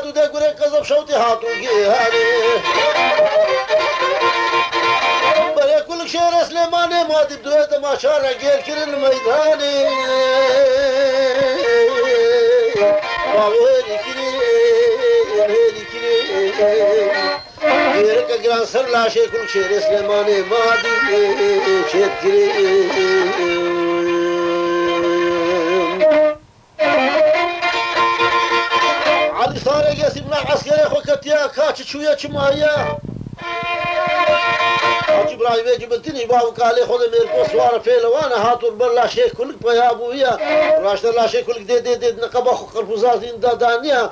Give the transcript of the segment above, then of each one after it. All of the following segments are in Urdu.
هادو دا قري كذب شوتي هاتو هاني بري كل شير سليماني ما دي بدويت ما شارع غير كل الميداني ويلي كلي غيرك قران سر لا شيء كل شير سليماني ما دي شيت كلي علي صار يقسم لك عسكري خوكتيا كاتش شويه شمايا حاج ابراهيم جبتني بابو قال خذ من القصوار فيلا وانا هاتوا بالله شيء كلك يا ابويا راشد الله شيء كلك دي نقبه قرفوزات دانيا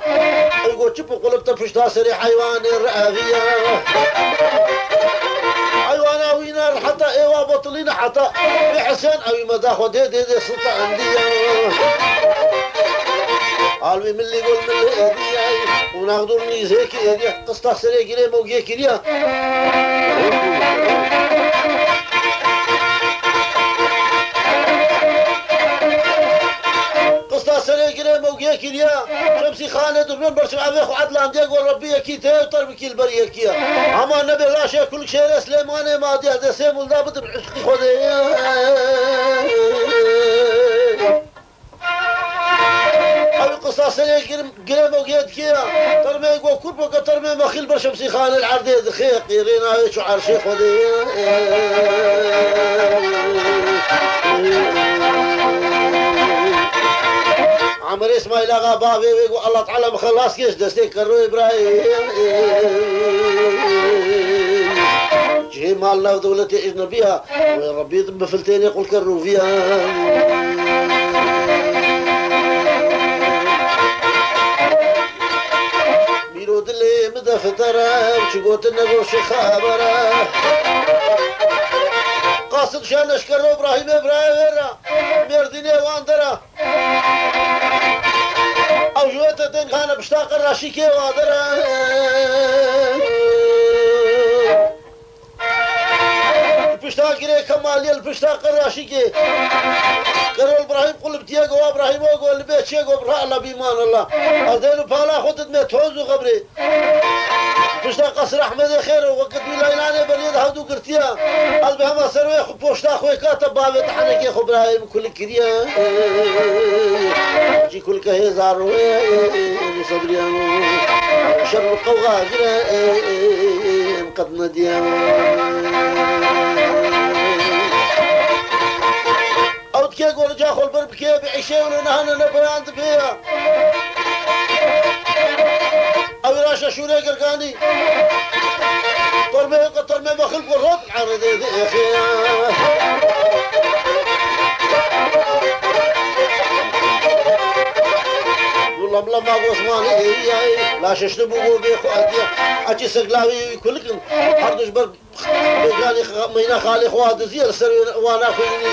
يقول شوفوا قلبت فشتا سري حيوان الرأغية حيوان وينار حتى ايوا بطلين حتى بحسن او مداخو دي سلطة عندي قالوا من اللي يقول من اللي وناخذوني زيك قصة سري كري موجي كريا قصة سري كري موجي كريا شمسي خالد وبن برشا عبيخ وعدلان ديق والربية كي تيوتر بكي البرية كيا اما النبي لا شيء كل شيء سليماني ما دي هذا سيم ولدابد بعشقي خذي قصاص قريب وقيد كيا ترمي يقول كربو ترمي مخيل برشمسي خان العردي دخيق يرينا يشو عرشي خذي عمر اسماعيل اغا بابي ويقول الله تعالى مخلص كيش دستيك كرو ابراهيم جهي مال الله ودولتي اجنبيها وربي بفلتين يقول كرو فيها اللي مدفتره وشقوت النقوش خابره قاصد شان اشكر ابراهيم مرديني واندره او جوته تنخانه بشتاق الراشيكي وادره البشتاق ري كمالي البشتاق الراشيكي قالوا ابراهيم قل بتياقو ابراهيم وقول البيت شيقو برا الله بيمان الله اذينو بالا خدت متوزو قبري بشتا قصر احمد خير وقت ولايلاني بريد هودو قرتيا قلبي هما سروي بوشتا خوي كاتب بابي تحنكي خو ابراهيم كل كريا جي كل كهزار صبريان شر القوغا قد نديان او تكي قول جاخو البرب كي بعيشي ولنهانا نبيان فيها او راشا شوري قرقاني طرمي بخلق الرب عرضي ذي والله بلا ما قوسماني لا ششتبو بيخو اديا اجي سقلاوي كلكم حردش برق بيقالي مينا خالي خواد زير سري وانا خيني